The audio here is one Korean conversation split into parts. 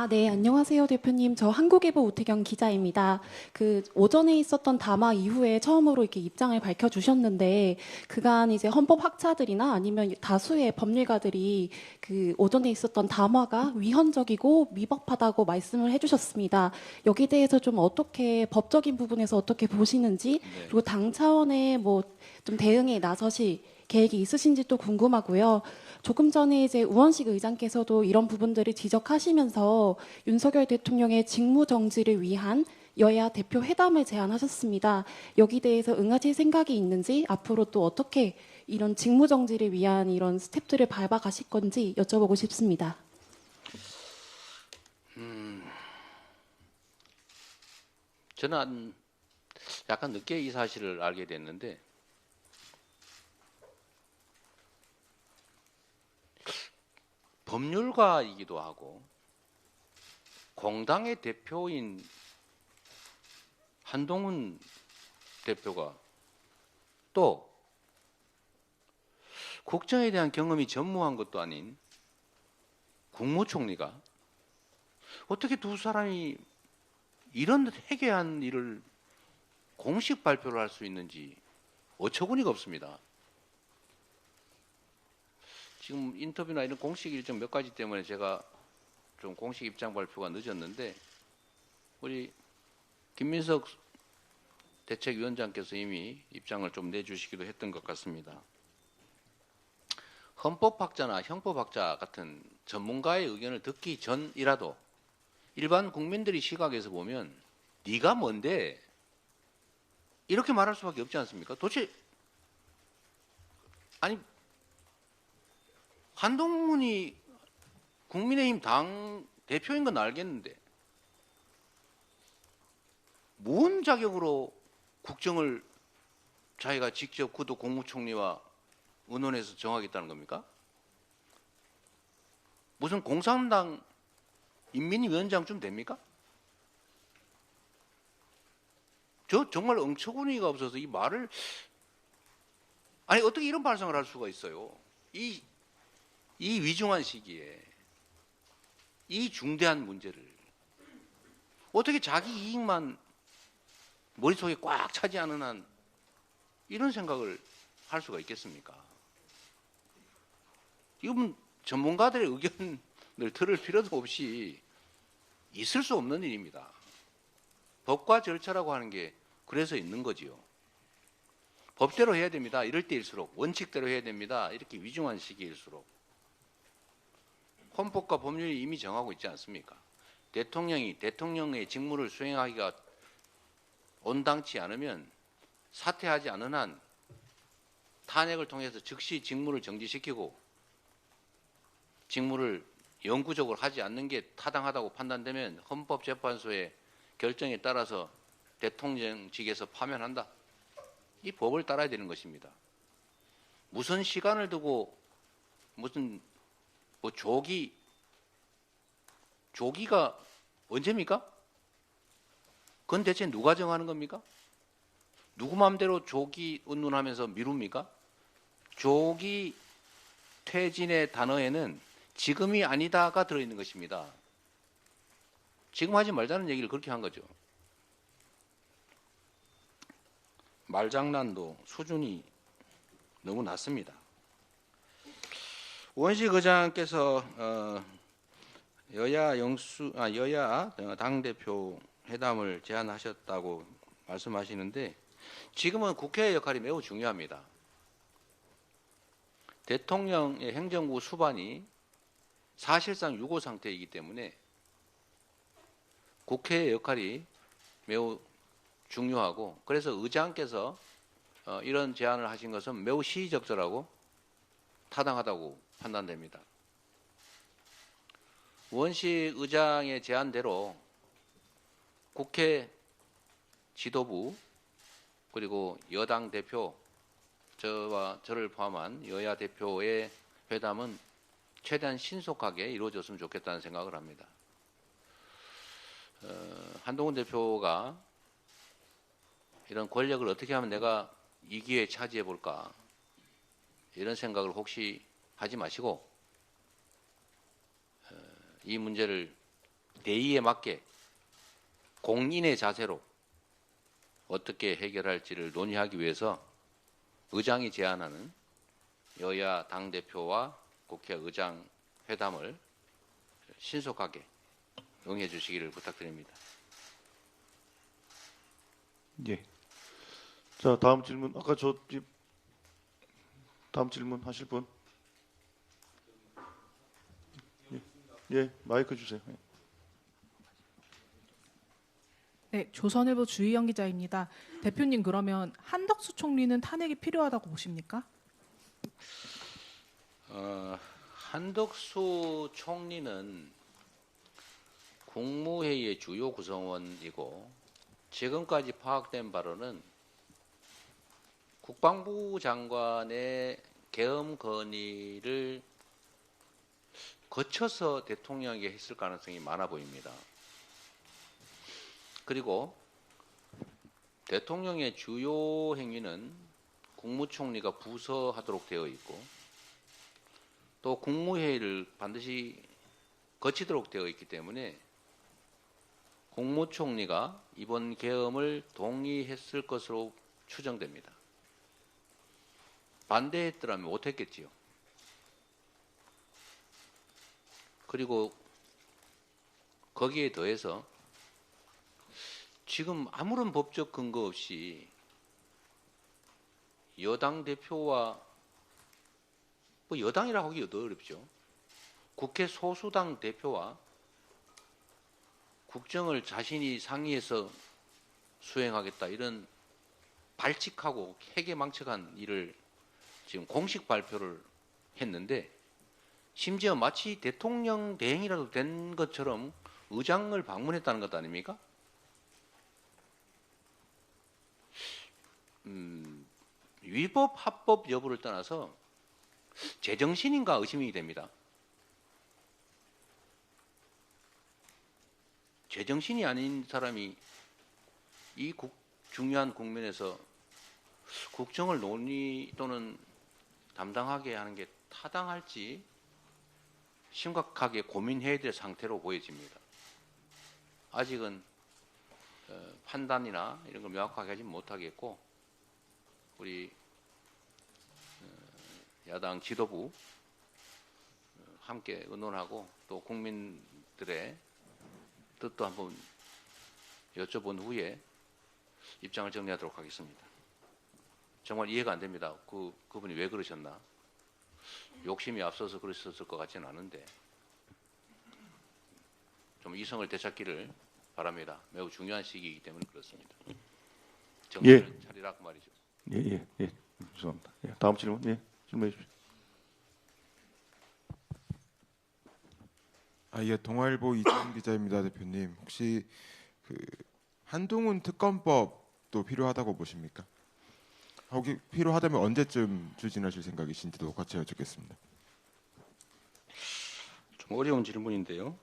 네, 안녕하세요, 대표님. 저 한국일보 오태경 기자입니다. 오전에 있었던 담화 이후에 처음으로 이렇게 입장을 밝혀주셨는데, 그간 이제 헌법학자들이나 아니면 다수의 법률가들이 오전에 있었던 담화가 위헌적이고 위법하다고 말씀을 해주셨습니다. 여기 대해서 좀 어떻게, 법적인 부분에서 어떻게 보시는지, 네. 그리고 당 차원의 뭐 좀 대응에 나서실 계획이 있으신지 또 궁금하고요. 조금 전에 이제 우원식 의장께서도 이런 부분들을 지적하시면서 윤석열 대통령의 직무 정지를 위한 여야 대표 회담을 제안하셨습니다. 여기 대해서 응하실 생각이 있는지, 앞으로 또 어떻게 이런 직무 정지를 위한 이런 스텝들을 밟아가실 건지 여쭤보고 싶습니다. 저는 약간 늦게 이 사실을 알게 됐는데 법률가이기도 하고 공당의 대표인 한동훈 대표가 또 국정에 대한 경험이 전무한 것도 아닌 국무총리가 어떻게 두 사람이 이런 해괴한 일을 공식 발표를 할 수 있는지 어처구니가 없습니다. 지금 인터뷰나 이런 공식 일정 몇 가지 때문에 제가 좀 공식 입장 발표가 늦었는데 우리 김민석 대책위원장께서 이미 입장을 좀 내주시기도 했던 것 같습니다. 헌법학자나 형법학자 같은 전문가의 의견을 듣기 전이라도 일반 국민들의 시각에서 보면 네가 뭔데 이렇게 말할 수밖에 없지 않습니까? 도대체 아니 한동훈이 국민의힘 당 대표인 건 알겠는데 뭔 자격으로 국정을 자기가 직접 그도 국무총리와 의논해서 정하겠다는 겁니까? 무슨 공산당 인민위원장쯤 됩니까? 저 정말 엉처구니가 없어서 이 말을 아니 어떻게 이런 발상을 할 수가 있어요? 이 위중한 시기에 이 중대한 문제를 어떻게 자기 이익만 머릿속에 꽉 차지 않은 한 이런 생각을 할 수가 있겠습니까? 이건 전문가들의 의견을 들을 필요도 없이 있을 수 없는 일입니다. 법과 절차라고 하는 게 그래서 있는 거지요. 법대로 해야 됩니다. 이럴 때일수록 원칙대로 해야 됩니다. 이렇게 위중한 시기일수록 헌법과 법률이 이미 정하고 있지 않습니까? 대통령이 대통령의 직무를 수행하기가 온당치 않으면 사퇴하지 않은 한 탄핵을 통해서 즉시 직무를 정지시키고 직무를 영구적으로 하지 않는 게 타당하다고 판단되면 헌법재판소의 결정에 따라서 대통령직에서 파면한다. 이 법을 따라야 되는 것입니다. 무슨 시간을 두고 무슨 뭐 조기가 언제입니까? 그건 대체 누가 정하는 겁니까? 누구 마음대로 조기 운운하면서 미룹니까? 조기 퇴진의 단어에는 지금이 아니다가 들어있는 것입니다. 지금 하지 말자는 얘기를 그렇게 한 거죠. 말장난도 수준이 너무 낮습니다. 우원식 의장께서 여야 당대표 회담을 제안하셨다고 말씀하시는데 지금은 국회의 역할이 매우 중요합니다. 대통령의 행정부 수반이 사실상 유고 상태이기 때문에 국회의 역할이 매우 중요하고 그래서 의장께서 이런 제안을 하신 것은 매우 시의적절하고 타당하다고 판단됩니다. 우원식 의장의 제안대로 국회 지도부 그리고 여당 대표 저와 저를 포함한 여야 대표의 회담은 최대한 신속하게 이루어졌으면 좋겠다는 생각을 합니다. 한동훈 대표가 이런 권력을 어떻게 하면 내가 이 기회에 차지해 볼까 이런 생각을 혹시 하지 마시고 이 문제를 대의에 맞게 공인의 자세로 어떻게 해결할지를 논의하기 위해서 의장이 제안하는 여야 당대표와 국회의장 회담을 신속하게 응해 주시기를 부탁드립니다. 예. 자, 다음 질문. 아까 다음 질문 하실 분. 예, 예, 마이크 주세요. 예. 네, 조선일보 주희영 기자입니다. 대표님 그러면 한덕수 총리는 탄핵이 필요하다고 보십니까? 한덕수 총리는 국무회의의 주요 구성원이고 지금까지 파악된 바로는 국방부 장관의 계엄 건의를 거쳐서 대통령에게 했을 가능성이 많아 보입니다. 그리고 대통령의 주요 행위는 국무총리가 부서하도록 되어 있고 또 국무회의를 반드시 거치도록 되어 있기 때문에 국무총리가 이번 계엄을 동의했을 것으로 추정됩니다. 반대했더라면 못했겠지요. 그리고 거기에 더해서 지금 아무런 법적 근거 없이 여당 대표와 뭐 여당이라고 하기 더 어렵죠. 국회 소수당 대표와 국정을 자신이 상의해서 수행하겠다 이런 발칙하고 해괴망측한 일을 지금 공식 발표를 했는데 심지어 마치 대통령 대행이라도 된 것처럼 의장을 방문했다는 것 아닙니까? 위법 합법 여부를 떠나서 제정신인가 의심이 됩니다. 제정신이 아닌 사람이 이 중요한 국면에서 국정을 논의 또는 담당하게 하는 게 타당할지 심각하게 고민해야 될 상태로 보여집니다. 아직은 판단이나 이런 걸 명확하게 하지 못하겠고 우리 야당 지도부 함께 의논하고 또 국민들의 뜻도 한번 여쭤본 후에 입장을 정리하도록 하겠습니다. 정말 이해가 안 됩니다. 그분이 왜 그러셨나? 욕심이 앞서서 그러셨을 것 같지는 않은데 좀 이성을 되찾기를 바랍니다. 매우 중요한 시기이기 때문에 그렇습니다. 정신을 차리라고 말이죠. 예. 죄송합니다. 예, 다음 질문. 예, 질문해 주십시오. 예, 동아일보 이재훈 기자입니다, 대표님. 혹시 그 한동훈 특검법도 필요하다고 보십니까? 혹시 필요하다면 언제쯤 추진하실 생각이신지도 같이 여쭙겠습니다. 좀 어려운 질문인데요.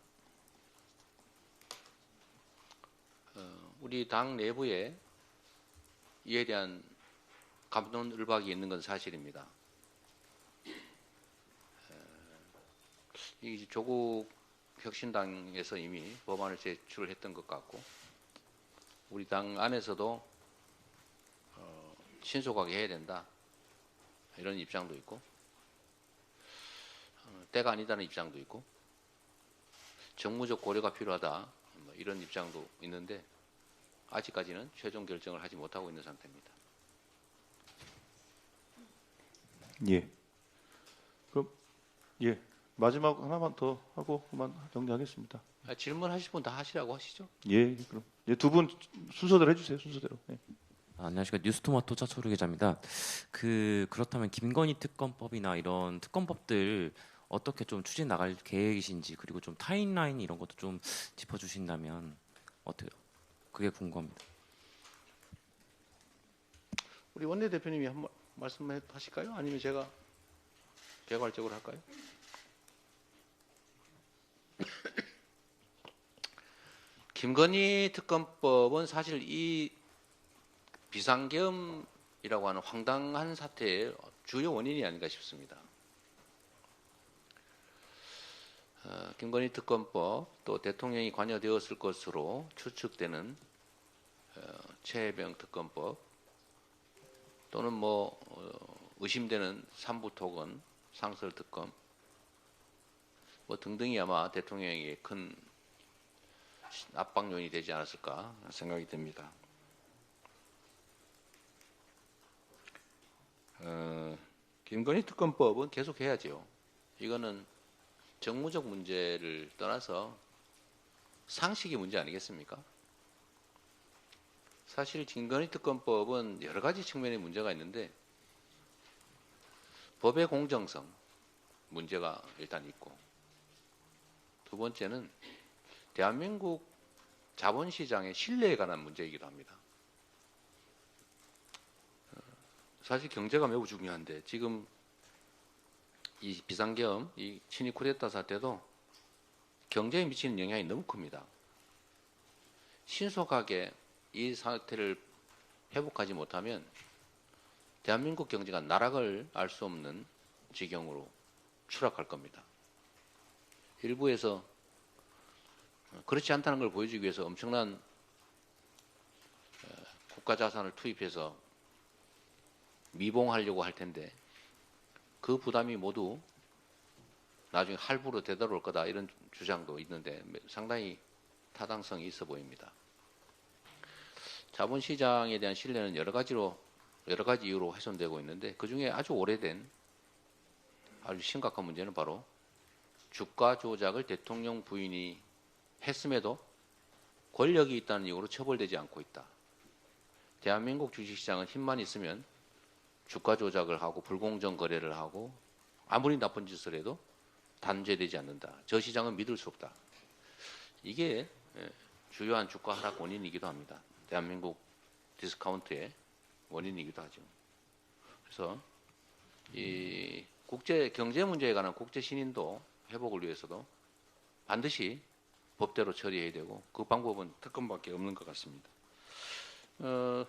우리 당 내부에 이에 대한 갑론을박이 있는 건 사실입니다. 이 조국 혁신당에서 이미 법안을 제출했던 것 같고 우리 당 안에서도 신속하게 해야 된다 이런 입장도 있고 때가 아니다는 입장도 있고 정무적 고려가 필요하다 이런 입장도 있는데 아직까지는 최종 결정을 하지 못하고 있는 상태입니다. 예. 그럼 예, 마지막 하나만 더 하고 그만 정리하겠습니다. 질문하실 분 다 하시라고 하시죠. 예, 그럼 예, 두 분 순서대로 해주세요. 순서대로. 예. 안녕하십니까. 뉴스토마토 차초루 기자입니다. 그렇다면 김건희 특검법이나 이런 특검법들 어떻게 좀 추진 나갈 계획이신지 그리고 좀 타임라인 이런 것도 좀 짚어주신다면 어때요? 그게 궁금합니다. 우리 원내대표님이 한번 말씀하실까요? 아니면 제가 개괄적으로 할까요? 김건희 특검법은 사실 이 비상계엄이라고 하는 황당한 사태의 주요 원인이 아닌가 싶습니다. 김건희 특검법 또 대통령이 관여되었을 것으로 추측되는 최혜병 특검법 또는 의심되는 삼부토건 상설 특검 등등이 아마 대통령에게 큰 압박 요인이 되지 않았을까 생각이 듭니다. 김건희 특검법은 계속 해야죠. 이거는 정무적 문제를 떠나서 상식의 문제 아니겠습니까? 사실 김건희 특검법은 여러 가지 측면의 문제가 있는데 법의 공정성 문제가 일단 있고 두 번째는 대한민국 자본시장의 신뢰에 관한 문제이기도 합니다. 사실 경제가 매우 중요한데 지금 이 비상계엄, 이 친위 쿠데타 사태도 경제에 미치는 영향이 너무 큽니다. 신속하게 이 사태를 회복하지 못하면 대한민국 경제가 나락을 알 수 없는 지경으로 추락할 겁니다. 일부에서 그렇지 않다는 걸 보여주기 위해서 엄청난 국가 자산을 투입해서 미봉하려고 할 텐데 그 부담이 모두 나중에 할부로 되돌아올 거다 이런 주장도 있는데 상당히 타당성이 있어 보입니다. 자본시장에 대한 신뢰는 여러 가지 이유로 훼손되고 있는데 그 중에 아주 오래된 아주 심각한 문제는 바로 주가 조작을 대통령 부인이 했음에도 권력이 있다는 이유로 처벌되지 않고 있다. 대한민국 주식시장은 힘만 있으면 주가 조작을 하고 불공정 거래를 하고 아무리 나쁜 짓을 해도 단죄되지 않는다. 저 시장은 믿을 수 없다. 이게 주요한 주가 하락 원인이기도 합니다. 대한민국 디스카운트의 원인이기도 하죠. 그래서 이 국제 경제 문제에 관한 국제 신인도 회복을 위해서도 반드시 법대로 처리해야 되고 그 방법은 특검밖에 없는 것 같습니다.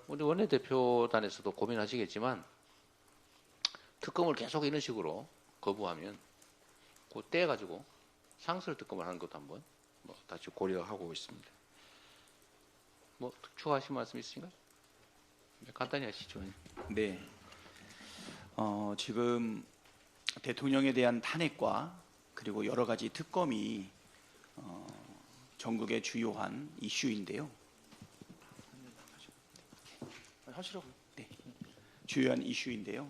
우리 원내대표단에서도 고민하시겠지만 특검을 계속 이런 식으로 거부하면 그 떼 가지고 상설 특검을 하는 것도 한번 다시 고려하고 있습니다. 추가하실 말씀 있으신가요? 간단히 하시죠. 네. 지금 대통령에 대한 탄핵과 그리고 여러 가지 특검이 전국의 주요한 이슈인데요. 하시라고. 네. 주요한 이슈인데요.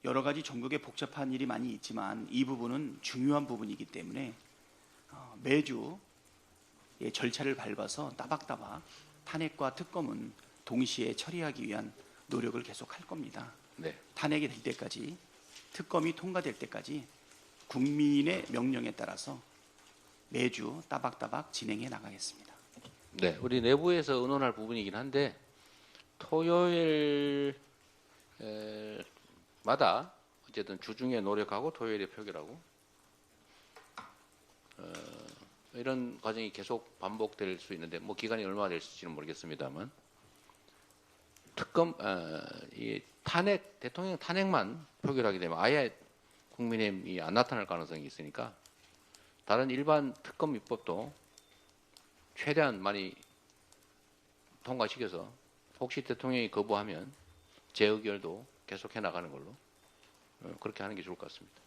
여러 가지 전국에 복잡한 일이 많이 있지만 이 부분은 중요한 부분이기 때문에 매주 절차를 밟아서 따박따박 탄핵과 특검은 동시에 처리하기 위한 노력을 계속 할 겁니다. 네. 탄핵이 될 때까지, 특검이 통과될 때까지 국민의 명령에 따라서 매주 따박따박 진행해 나가겠습니다. 네, 우리 내부에서 의논할 부분이긴 한데 토요일마다 어쨌든 주중에 노력하고 토요일에 표결하고 이런 과정이 계속 반복될 수 있는데 기간이 얼마나 될지는 모르겠습니다만 이 탄핵 대통령 탄핵만 표결하게 되면 아예 국민의힘이 안 나타날 가능성이 있으니까 다른 일반 특검 입법도 최대한 많이 통과시켜서 혹시 대통령이 거부하면 재의결도 계속해 나가는 걸로 그렇게 하는 게 좋을 것 같습니다.